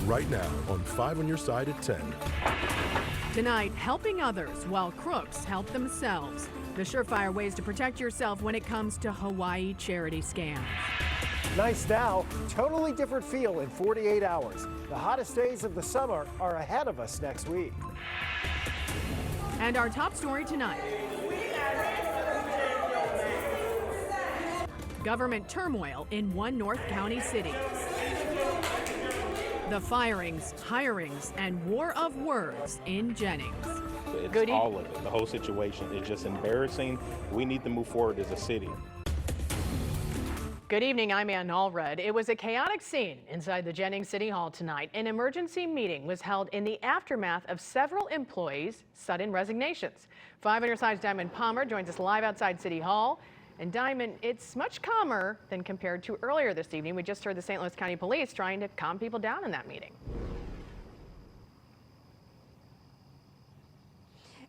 right now on 5 on Your Side at 10. Tonight, helping others while crooks help themselves. The surefire ways to protect yourself when it comes to Hawaii charity scams. Nice now, totally different feel in 48 hours. The hottest days of the summer are ahead of us next week. And our top story tonight. Government turmoil in one North County city. The firings, hirings, and war of words in Jennings. It's all of it. The whole situation is just embarrassing. We need to move forward as a city. Good evening, I'm Ann Allred. It was a chaotic scene inside the Jennings City Hall tonight. An emergency meeting was held in the aftermath of several employees' sudden resignations. 5 on Your Side's Diamond Palmer joins us live outside City Hall. And Diamond, it's much calmer than compared to earlier this evening. We just heard the St. Louis County Police trying to calm people down in that meeting.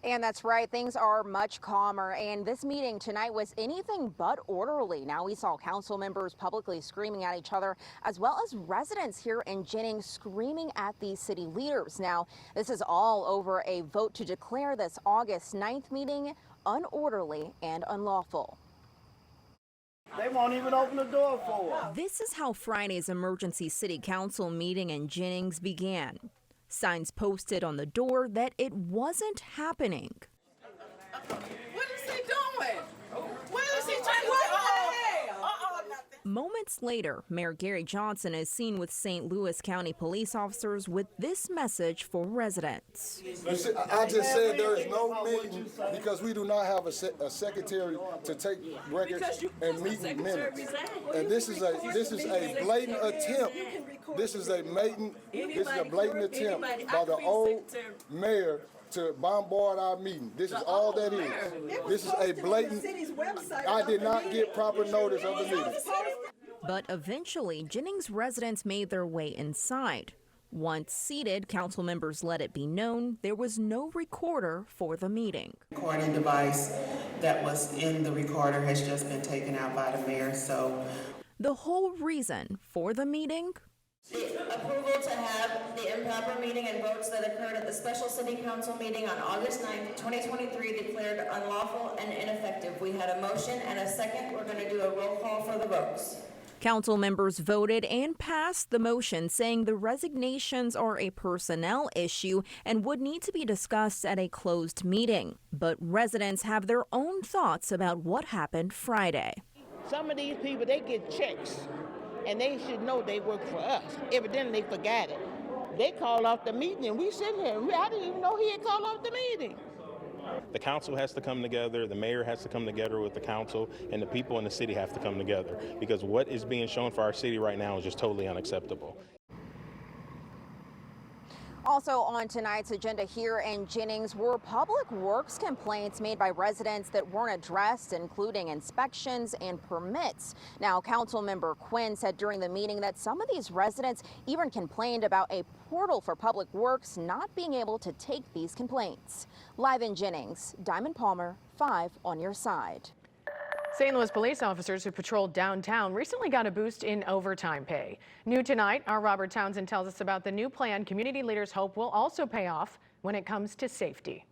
And that's right, things are much calmer, and this meeting tonight was anything but orderly. Now we saw council members publicly screaming at each other, as well as residents here in Jennings screaming at these city leaders. Now, this is all over a vote to declare this August 9th meeting unorderly and unlawful. They won't even open the door for us. This is how Friday's emergency city council meeting in Jennings began. Signs posted on the door that it wasn't happening. What is he doing? What is he trying to do? Moments later, Mayor Gary Johnson is seen with St. Louis County police officers with this message for residents. I just said there is no meeting because we do not have a secretary to take records and meeting minutes. And this is a blatant attempt. This is a blatant attempt by the old mayor to bombard our meeting. This is all that is. This is a blatant. I did not get proper notice of the meeting. But eventually, Jennings residents made their way inside. Once seated, council members let it be known there was no recorder for the meeting. The recording device that was in the recorder has just been taken out by the mayor, so. The whole reason for the meeting? The approval to have the improper meeting and votes that occurred at the special city council meeting on August 9th, 2023 declared unlawful and ineffective. We had a motion and a second. We're going to do a roll call for the votes. Council members voted and passed the motion, saying the resignations are a personnel issue and would need to be discussed at a closed meeting. But residents have their own thoughts about what happened Friday. Some of these people, they get checks, and they should know they work for us. Evidently, they forgot it. They called off the meeting, and we sitting here. I didn't even know he had called off the meeting. The council has to come together, the mayor has to come together with the council, and the people in the city have to come together, because what is being shown for our city right now is just totally unacceptable. Also on tonight's agenda here in Jennings were public works complaints made by residents that weren't addressed, including inspections and permits. Now, Councilmember Quinn said during the meeting that some of these residents even complained about a portal for public works not being able to take these complaints. Live in Jennings, Diamond Palmer, 5 on Your Side. St. Louis police officers who patrolled downtown recently got a boost in overtime pay. New tonight, our Robert Townsend tells us about the new plan community leaders hope will also pay off when it comes to safety.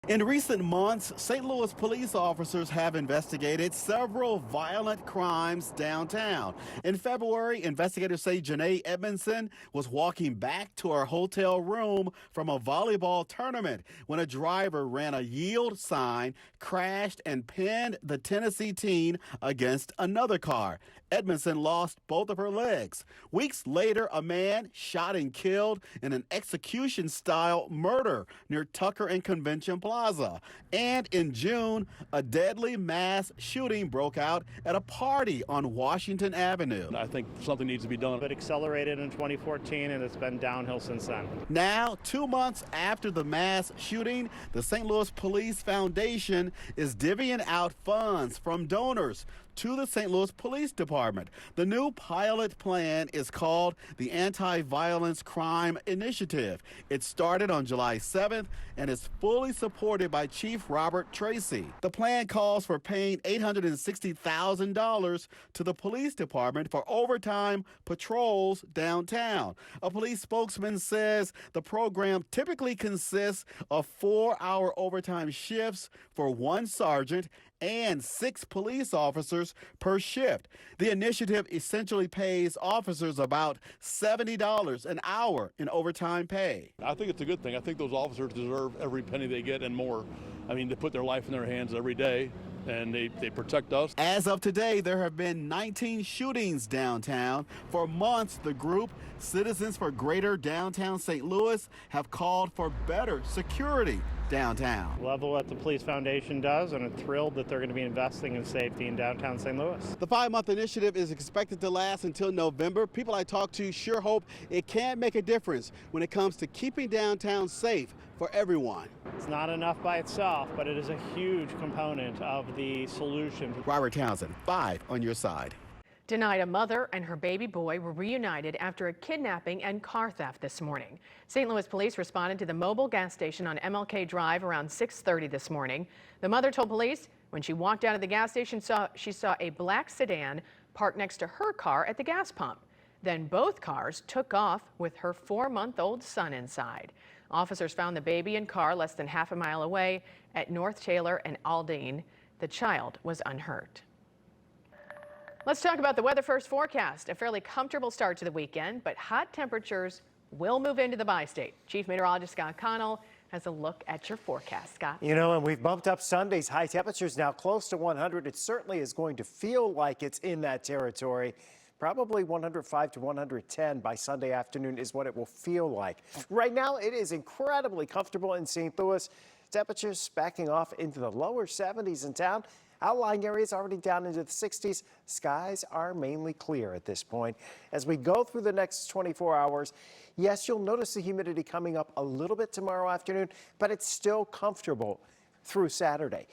In recent months, St. Louis police officers have investigated several violent crimes downtown. In February, investigators say Janae Edmondson was walking back to her hotel room from a volleyball tournament when a driver ran a yield sign, crashed, and pinned the Tennessee teen against another car. Edmondson lost both of her legs. Weeks later, a man shot and killed in an execution-style murder near Tucker and Convention Plaza. And in June, a deadly mass shooting broke out at a party on Washington Avenue. I think something needs to be done. It accelerated in 2014, and it's been downhill since then. Now, 2 months after the mass shooting, the St. Louis Police Foundation is divvying out funds from donors to the St. Louis Police Department. The new pilot plan is called the Anti-Violence Crime Initiative. It started on July 7th and is fully supported by Chief Robert Tracy. The plan calls for paying $860,000 to the police department for overtime patrols downtown. A police spokesman says the program typically consists of 4-hour overtime shifts for one sergeant and 6 police officers per shift. The initiative essentially pays officers about $70 an hour in overtime pay. I think it's a good thing. I think those officers deserve every penny they get and more. I mean, they put their life in their hands every day, and they protect us. As of today, there have been 19 shootings downtown. For months, the group Citizens for Greater Downtown St. Louis have called for better security downtown. Love what the Police Foundation does, and I'm thrilled that they're going to be investing in safety in downtown St. Louis. The 5-month initiative is expected to last until November. People I talk to sure hope it can make a difference when it comes to keeping downtown safe for everyone. It's not enough by itself, but it is a huge component of the solution. Robert Townsend, 5 on your side. Tonight, a mother and her baby boy were reunited after a kidnapping and car theft this morning. St. Louis police responded to the mobile gas station on MLK Drive around 6:30 this morning. The mother told police when she walked out of the gas station, she saw a black sedan parked next to her car at the gas pump. Then both cars took off with her 4-month-old son inside. Officers found the baby and car less than half a mile away at North Taylor and Aldine. The child was unhurt. Let's talk about the weather first forecast. A fairly comfortable start to the weekend, but hot temperatures will move into the bi-state. Chief Meteorologist Scott Connell has a look at your forecast. Scott. You know, and we've bumped up Sunday's high temperatures now close to 100. It certainly is going to feel like it's in that territory. Probably 105 to 110 by Sunday afternoon is what it will feel like. Right now, it is incredibly comfortable in St. Louis. Temperatures backing off into the lower 70s in town. Outlying areas already down into the 60s. Skies are mainly clear at this point. As we go through the next 24 hours, yes, you'll notice the humidity coming up a little bit tomorrow afternoon, but it's still comfortable through Saturday.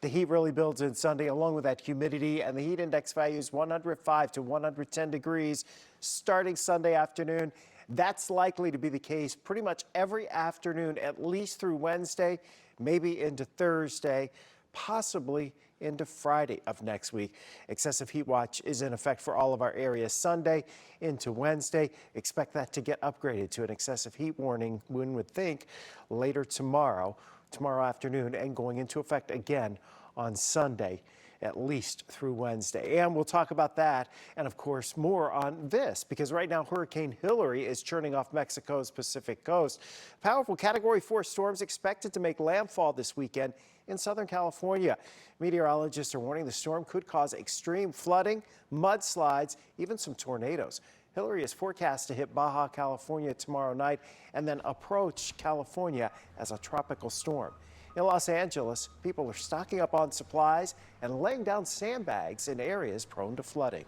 The heat really builds in Sunday along with that humidity, and the heat index values 105 to 110 degrees starting Sunday afternoon. That's likely to be the case pretty much every afternoon, at least through Wednesday, maybe into Thursday, possibly into Friday of next week. Excessive heat watch is in effect for all of our areas Sunday into Wednesday. Expect that to get upgraded to an excessive heat warning, one would think, later tomorrow afternoon, and going into effect again on Sunday, at least through Wednesday. And we'll talk about that and, of course, more on this, because right now Hurricane Hillary is churning off Mexico's Pacific coast. Powerful Category 4 storms expected to make landfall this weekend in Southern California. Meteorologists are warning the storm could cause extreme flooding, mudslides, even some tornadoes. Hillary is forecast to hit Baja California tomorrow night and then approach California as a tropical storm. In Los Angeles, people are stocking up on supplies and laying down sandbags in areas prone to flooding.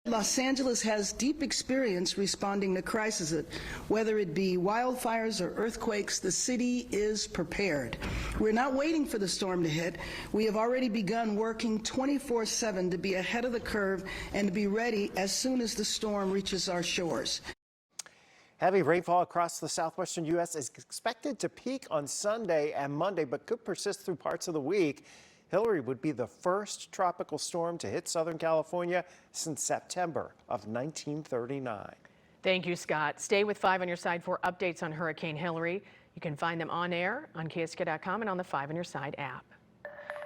Los Angeles has deep experience responding to crises. Whether it be wildfires or earthquakes, the city is prepared. We're not waiting for the storm to hit. We have already begun working 24/7 to be ahead of the curve and to be ready as soon as the storm reaches our shores. Heavy rainfall across the southwestern U.S. is expected to peak on Sunday and Monday, but could persist through parts of the week. Hillary would be the first tropical storm to hit Southern California since September of 1939. Thank you, Scott. Stay with 5 on your side for updates on Hurricane Hillary. You can find them on air on KSK.com and on the 5 on your side app.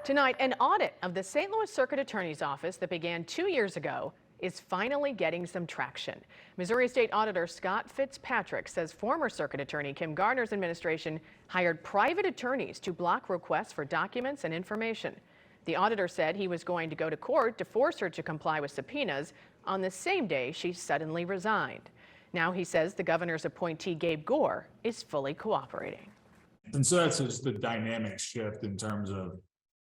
Tonight, an audit of the St. Louis Circuit Attorney's Office that began 2 years ago is finally getting some traction. Missouri State Auditor Scott Fitzpatrick says former Circuit Attorney Kim Gardner's administration hired private attorneys to block requests for documents and information. The auditor said he was going to go to court to force her to comply with subpoenas on the same day she suddenly resigned. Now he says the governor's appointee, Gabe Gore, is fully cooperating. And so that's just the dynamic shift in terms of,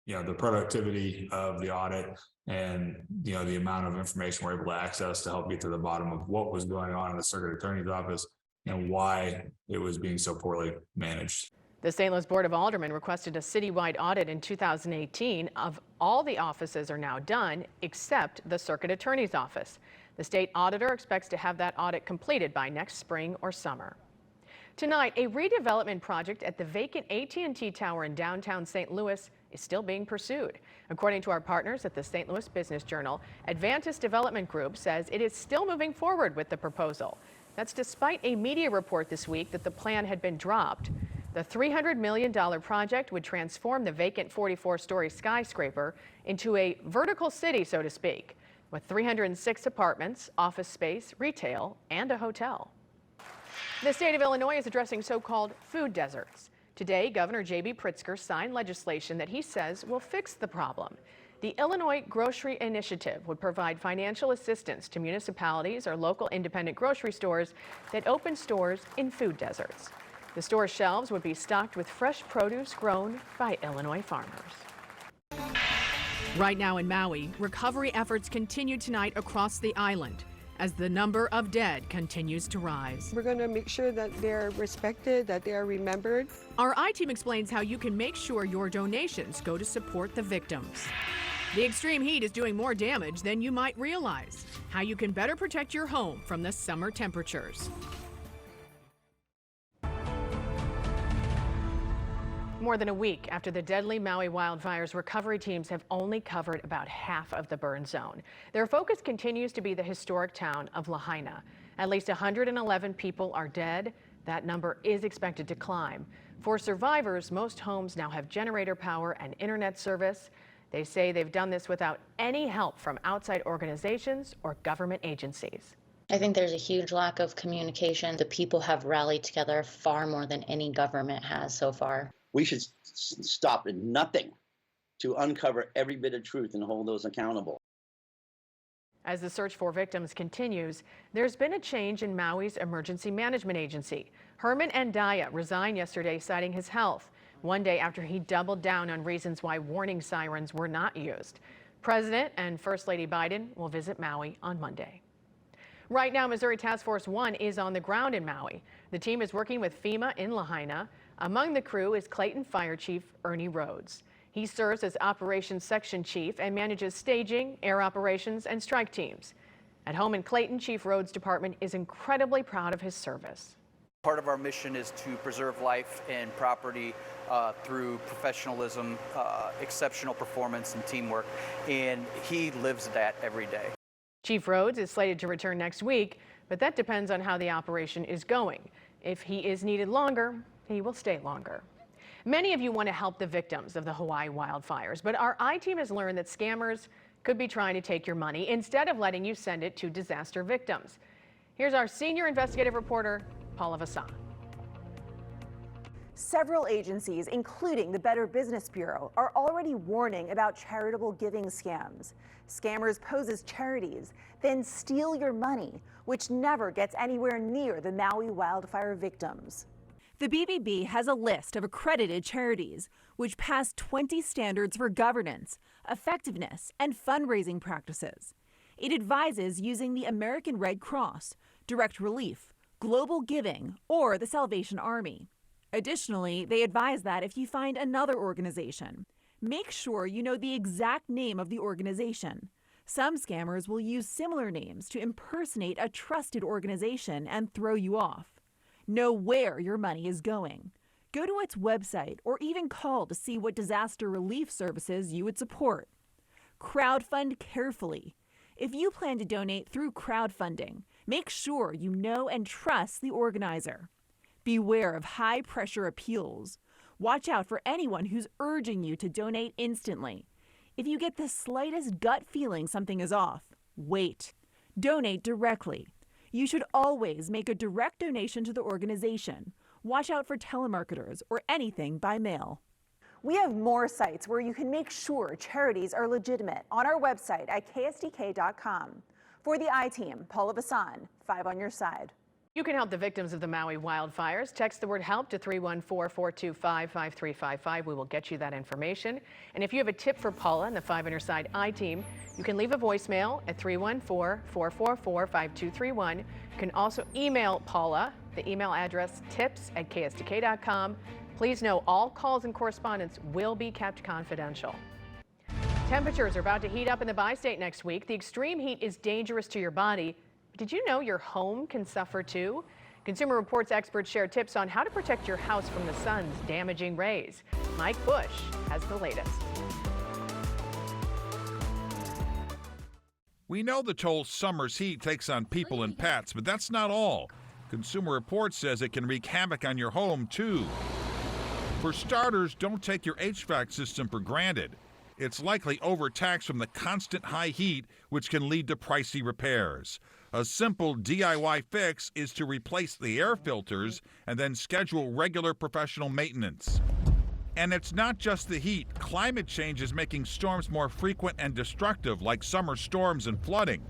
the productivity of the audit and, the amount of information we're able to access to help get to the bottom of what was going on in the circuit attorney's office and why it was being so poorly managed. The St. Louis Board of Aldermen requested a citywide audit in 2018 of all the offices are now done except the Circuit Attorney's Office. The state auditor expects to have that audit completed by next spring or summer. Tonight, a redevelopment project at the vacant AT&T Tower in downtown St. Louis is still being pursued. According to our partners at the St. Louis Business Journal, Advantis Development Group says it is still moving forward with the proposal. That's despite a media report this week that the plan had been dropped. The $300 million project would transform the vacant 44-story skyscraper into a vertical city, so to speak, with 306 apartments, office space, retail, and a hotel. The state of Illinois is addressing so-called food deserts. Today, Governor J.B. Pritzker signed legislation that he says will fix the problem. The Illinois Grocery Initiative would provide financial assistance to municipalities or local independent grocery stores that open stores in food deserts. The store's shelves would be stocked with fresh produce grown by Illinois farmers. Right now in Maui, recovery efforts continue tonight across the island as the number of dead continues to rise. We're going to make sure that they're respected, that they are remembered. Our I-Team explains how you can make sure your donations go to support the victims. The extreme heat is doing more damage than you might realize. How you can better protect your home from the summer temperatures. More than a week after the deadly Maui wildfires, recovery teams have only covered about half of the burn zone. Their focus continues to be the historic town of Lahaina. At least 111 people are dead. That number is expected to climb. For survivors, most homes now have generator power and internet service. They say they've done this without any help from outside organizations or government agencies. I think there's a huge lack of communication. The people have rallied together far more than any government has so far. We should stop at nothing to uncover every bit of truth and hold those accountable. As the search for victims continues, there's been a change in Maui's emergency management agency. Herman Andaya resigned yesterday, citing his health, one day after he doubled down on reasons why warning sirens were not used. President and First Lady Biden will visit Maui on Monday. Right now, Missouri Task Force 1 is on the ground in Maui. The team is working with FEMA in Lahaina. Among the crew is Clayton Fire Chief Ernie Rhodes. He serves as Operations Section Chief and manages staging, air operations, and strike teams. At home in Clayton, Chief Rhodes' department is incredibly proud of his service. Part of our mission is to preserve life and property through professionalism, exceptional performance, and teamwork, and he lives that every day. Chief Rhodes is slated to return next week, but that depends on how the operation is going. If he is needed longer, he will stay longer. Many of you want to help the victims of the Hawaii wildfires, but our I-Team has learned that scammers could be trying to take your money instead of letting you send it to disaster victims. Here's our senior investigative reporter, Paula Vassan. Several agencies, including the Better Business Bureau, are already warning about charitable giving scams. Scammers pose as charities, then steal your money, which never gets anywhere near the Maui wildfire victims. The BBB has a list of accredited charities, which pass 20 standards for governance, effectiveness, and fundraising practices. It advises using the American Red Cross, Direct Relief, Global Giving, or the Salvation Army. Additionally, they advise that if you find another organization, make sure you know the exact name of the organization. Some scammers will use similar names to impersonate a trusted organization and throw you off. Know where your money is going. Go to its website or even call to see what disaster relief services you would support. Crowdfund carefully. If you plan to donate through crowdfunding, make sure you know and trust the organizer. Beware of high-pressure appeals. Watch out for anyone who's urging you to donate instantly. If you get the slightest gut feeling something is off, wait. Donate directly. You should always make a direct donation to the organization. Watch out for telemarketers or anything by mail. We have more sites where you can make sure charities are legitimate on our website at ksdk.com. For the I-Team, Paula Vassan, 5 on your side. You can help the victims of the Maui wildfires. Text the word HELP to 314-425-5355. We will get you that information. And if you have a tip for Paula and the 5 on your side I-Team, you can leave a voicemail at 314-444-5231. You can also email Paula, the email address tips@ksdk.com. Please know all calls and correspondence will be kept confidential. Temperatures are about to heat up in the bi-state next week. The extreme heat is dangerous to your body. Did you know your home can suffer too? Consumer Reports experts share tips on how to protect your house from the sun's damaging rays. Mike Bush has the latest. We know the toll summer's heat takes on people and pets, but that's not all. Consumer Reports says it can wreak havoc on your home too. For starters, don't take your HVAC system for granted. It's likely overtaxed from the constant high heat, which can lead to pricey repairs. A simple DIY fix is to replace the air filters and then schedule regular professional maintenance. And it's not just the heat. Climate change is making storms more frequent and destructive, like summer storms and flooding.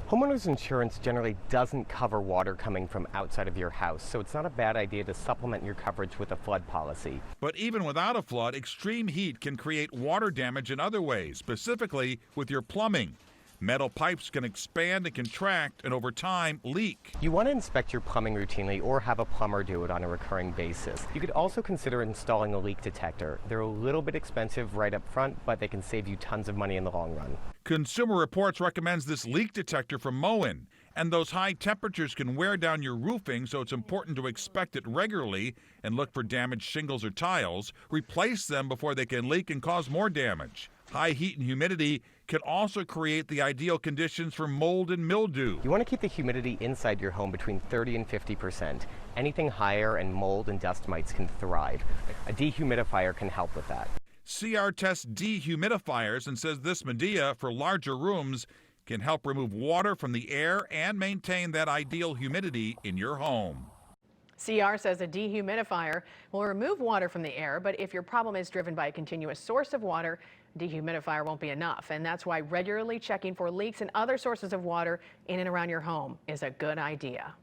Homeowners insurance generally doesn't cover water coming from outside of your house, so it's not a bad idea to supplement your coverage with a flood policy. But even without a flood, extreme heat can create water damage in other ways, specifically with your plumbing. Metal pipes can expand and contract and over time leak. You want to inspect your plumbing routinely or have a plumber do it on a recurring basis. You could also consider installing a leak detector. They're a little bit expensive right up front, but they can save you tons of money in the long run. Consumer Reports recommends this leak detector from Maui. And those high temperatures can wear down your roofing, so it's important to inspect it regularly and look for damaged shingles or tiles. Replace them before they can leak and cause more damage. High heat and humidity can also create the ideal conditions for mold and mildew. You want to keep the humidity inside your home between 30 and 50%. Anything higher and mold and dust mites can thrive. A dehumidifier can help with that. CR tests dehumidifiers and says this media for larger rooms can help remove water from the air and maintain that ideal humidity in your home. CR says a dehumidifier will remove water from the air, but if your problem is driven by a continuous source of water, a dehumidifier won't be enough. And that's why regularly checking for leaks and other sources of water in and around your home is a good idea.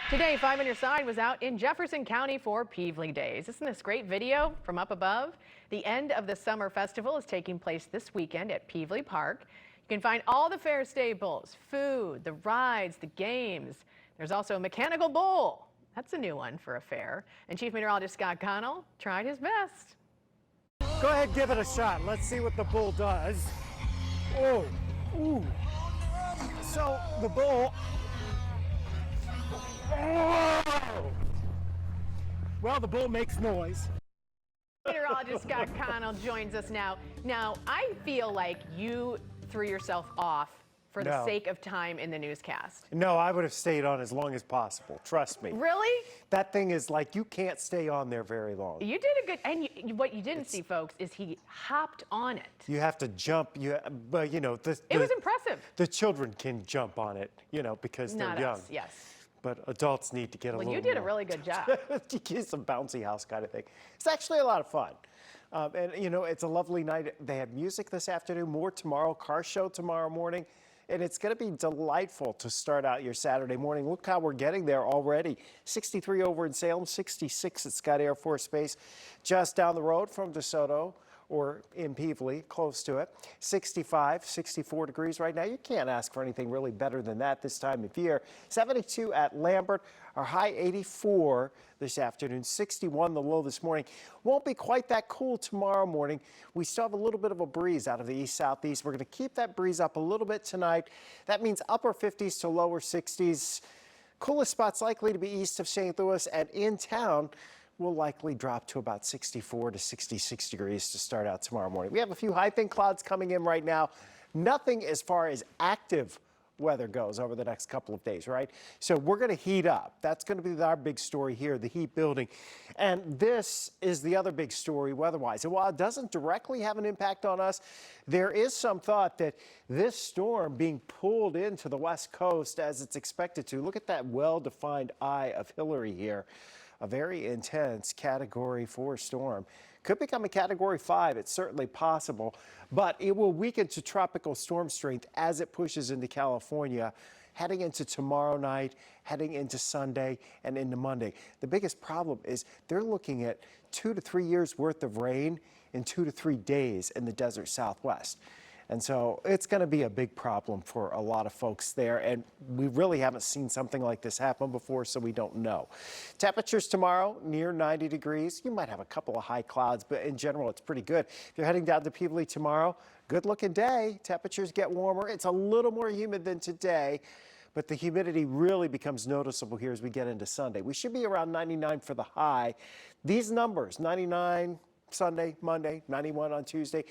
Today, 5 on Your Side was out in Jefferson County for Pevely Days. Isn't this great video from up above? The end of the summer festival is taking place this weekend at Pevely Park. You can find all the fair staples, food, the rides, the games. There's also a mechanical bull. That's a new one for a fair. And Chief Meteorologist Scott Connell tried his best. Go ahead, give it a shot. Let's see what the bull does. Oh, ooh. So the bull. Oh! Well, the bull makes noise. Meteorologist Scott Connell joins us now. Now, I feel like you threw yourself off for the sake of time in the newscast. No, I would have stayed on as long as possible. Trust me. Really? That thing is like you can't stay on there very long. You did a good, and what you didn't see, folks, is he hopped on it. You have to jump. But you know, it was impressive. The children can jump on it, you know, because they're Not young. us, yes. But adults need to get a little. Well, you did more. a really good job. You get some bouncy house kind of thing. It's actually a lot of fun. And you know, it's a lovely night. They have music this afternoon, more tomorrow, car show tomorrow morning. And it's going to be delightful to start out your Saturday morning. Look how we're getting there already. 63 over in Salem, 66 at Scott Air Force Base, just down the road from DeSoto or in Pevely, close to it. 65, 64 degrees right now. You can't ask for anything really better than that this time of year. 72 at Lambert, our high 84 this afternoon, 61 the low this morning. Won't be quite that cool tomorrow morning. We still have a little bit of a breeze out of the east-southeast. We're going to keep that breeze up a little bit tonight. That means upper 50s to lower 60s. Coolest spots likely to be east of St. Louis, and in town will likely drop to about 64 to 66 degrees to start out tomorrow morning. We have a few high thin clouds coming in right now. Nothing as far as active weather goes over the next couple of days, right? So we're going to heat up. That's going to be our big story here, the heat building. And this is the other big story weather-wise. And while it doesn't directly have an impact on us, there is some thought that this storm being pulled into the west coast as it's expected to. Look at that well-defined eye of Hillary here. A very intense Category 4 storm. Could become a Category 5. It's certainly possible, but it will weaken to tropical storm strength as it pushes into California, heading into tomorrow night, heading into Sunday, and into Monday. The biggest problem is they're looking at 2 to 3 years worth of rain in 2 to 3 days in the desert Southwest. And so it's going to be a big problem for a lot of folks there. And we really haven't seen something like this happen before, so we don't know. Temperatures tomorrow near 90 degrees. You might have a couple of high clouds, but in general, it's pretty good. If you're heading down to Pevely tomorrow, good looking day. Temperatures get warmer. It's a little more humid than today, but the humidity really becomes noticeable here as we get into Sunday. We should be around 99 for the high. These numbers, 99 Sunday, Monday, 91 on Tuesday,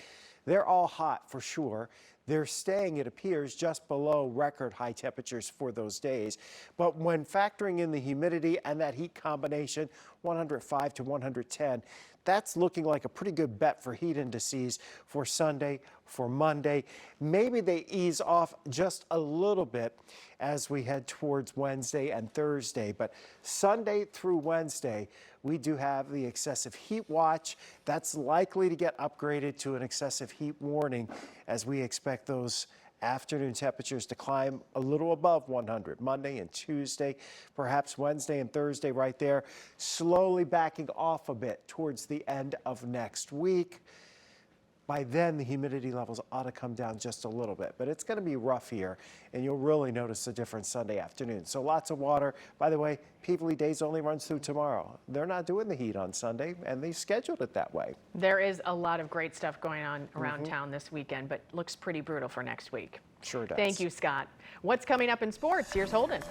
they're all hot for sure. They're staying, it appears, just below record high temperatures for those days. But when factoring in the humidity and that heat combination, 105 to 110, that's looking like a pretty good bet for heat indices for Sunday, for Monday. Maybe they ease off just a little bit as we head towards Wednesday and Thursday. But Sunday through Wednesday, we do have the excessive heat watch. That's likely to get upgraded to an excessive heat warning as we expect those afternoon temperatures to climb a little above 100 Monday and Tuesday, perhaps Wednesday and Thursday right there, slowly backing off a bit towards the end of next week. By then, the humidity levels ought to come down just a little bit, but it's going to be rough here, and you'll really notice the difference Sunday afternoon. So lots of water. By the way, Pevely Days only runs through tomorrow. They're not doing the heat on Sunday, and they scheduled it that way. There is a lot of great stuff going on around town this weekend, but looks pretty brutal for next week. Sure does. Thank you, Scott. What's coming up in sports? Here's Holden.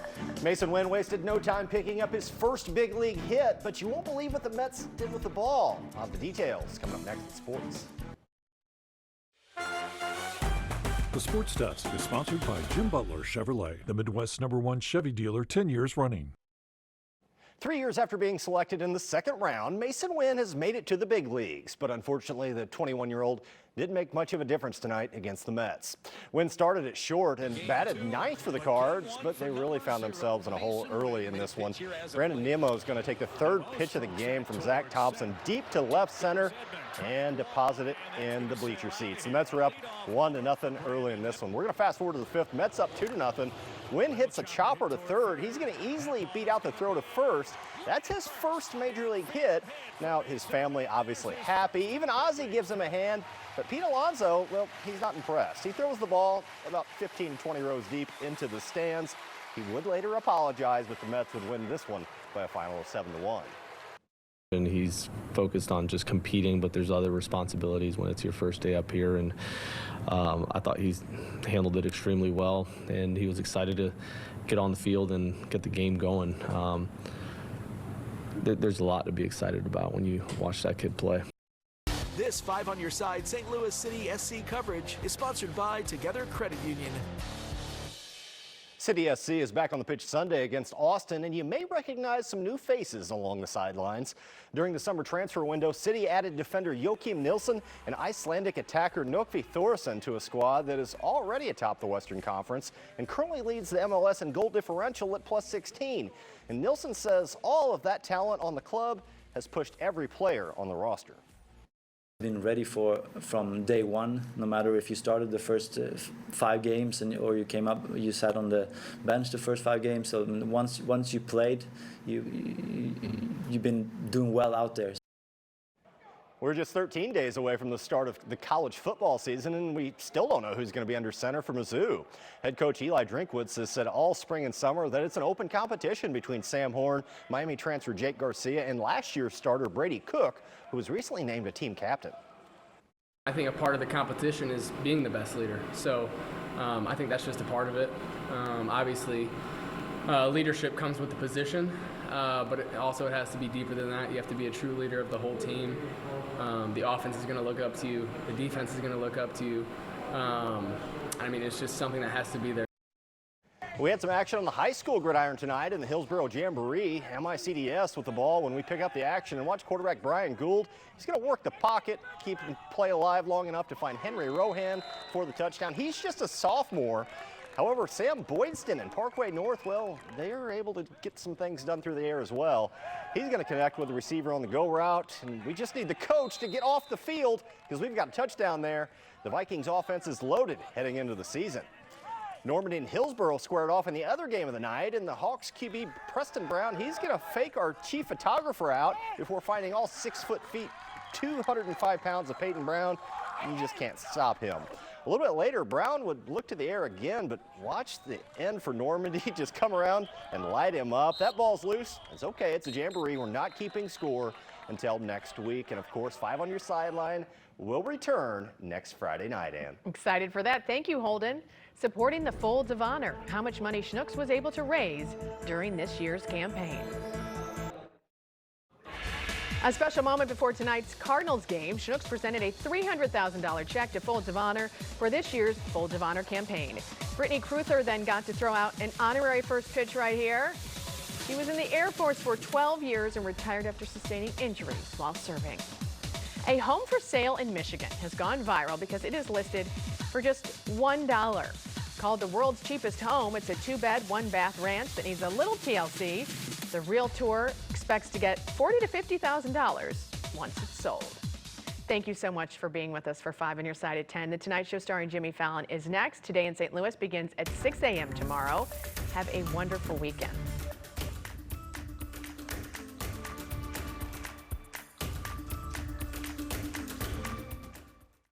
Mason Wynn wasted no time picking up his first big league hit, but you won't believe what the Mets did with the ball. I'll have the details coming up next in sports. The Sports Desk is sponsored by Jim Butler Chevrolet, the Midwest's #1 Chevy dealer 10 years running. 3 years after being selected in the second round, Mason Wynn has made it to the big leagues, but unfortunately the 21-year-old didn't make much of a difference tonight against the Mets. Wynn started at short and batted ninth for the Cards, but they really found themselves in a hole early in this one. Brandon Nimmo is going to take the third pitch of the game from Zach Thompson deep to left center and deposit it in the bleacher seats. The Mets are up 1-0 early in this one. We're going to fast forward to the fifth. Mets up 2-0. Wynn hits a chopper to third. He's going to easily beat out the throw to first. That's his first major league hit. Now, his family obviously happy. Even Ozzie gives him a hand. But Pete Alonso, well, he's not impressed. He throws the ball about 15, 20 rows deep into the stands. He would later apologize, but the Mets would win this one by a final of 7-1. And he's focused on just competing, but there's other responsibilities when it's your first day up here. And I thought he's handled it extremely well, and he was excited to get on the field and get the game going. There's a lot to be excited about when you watch that kid play. This 5 on Your Side St. Louis City SC coverage is sponsored by Together Credit Union. City SC is back on the pitch Sunday against Austin, and you may recognize some new faces along the sidelines. During the summer transfer window, City added defender Joachim Nilsson and Icelandic attacker Nökkvi Thorsson to a squad that is already atop the Western Conference and currently leads the MLS in goal differential at +16. And Nilsson says all of that talent on the club has pushed every player on the roster. Been ready from day one, no matter if you started the first 5 games or you came up, you sat on the bench the first 5 games. So once you played, you've been doing well out there. We're just 13 days away from the start of the college football season, and we still don't know who's going to be under center for Mizzou. Head coach Eli Drinkwitz has said all spring and summer that it's an open competition between Sam Horn, Miami transfer Jake Garcia, and last year's starter Brady Cook, who was recently named a team captain. I think a part of the competition is being the best leader. So I think that's just a part of it. Obviously, leadership comes with the position. But it has to be deeper than that. You have to be a true leader of the whole team. The offense is going to look up to you. The defense is going to look up to you. It's just something that has to be there. We had some action on the high school gridiron tonight in the Hillsboro Jamboree. MICDS with the ball when we pick up the action, and watch quarterback Brian Gould. He's going to work the pocket, keep the play alive long enough to find Henry Rohan for the touchdown. He's just a sophomore. However, Sam Boydston and Parkway North, well, they're able to get some things done through the air as well. He's going to connect with the receiver on the go route, and we just need the coach to get off the field because we've got a touchdown there. The Vikings offense is loaded heading into the season. Normandy and Hillsboro squared off in the other game of the night, and the Hawks QB Preston Brown, he's going to fake our chief photographer out before finding all 6 foot feet, 205 pounds of Peyton Brown. You just can't stop him. A little bit later, Brown would look to the air again, but watch the end for Normandy just come around and light him up. That ball's loose. It's okay. It's a jamboree. We're not keeping score until next week. And of course, 5 on your sideline will return next Friday night, Ann. Excited for that. Thank you, Holden. Supporting the Folds of Honor, how much money Schnucks was able to raise during this year's campaign. A special moment before tonight's Cardinals game, Schnucks presented a $300,000 check to Folds of Honor for this year's Folds of Honor campaign. Brittany Cruther then got to throw out an honorary first pitch right here. She was in the Air Force for 12 years and retired after sustaining injuries while serving. A home for sale in Michigan has gone viral because it is listed for just $1. Called the world's cheapest home, it's a 2-bed, 1-bath ranch that needs a little TLC. The realtor expects to get $40,000 to $50,000 once it's sold. Thank you so much for being with us for 5 on your side at 10. The Tonight Show starring Jimmy Fallon is next. Today in St. Louis begins at 6 a.m. tomorrow. Have a wonderful weekend.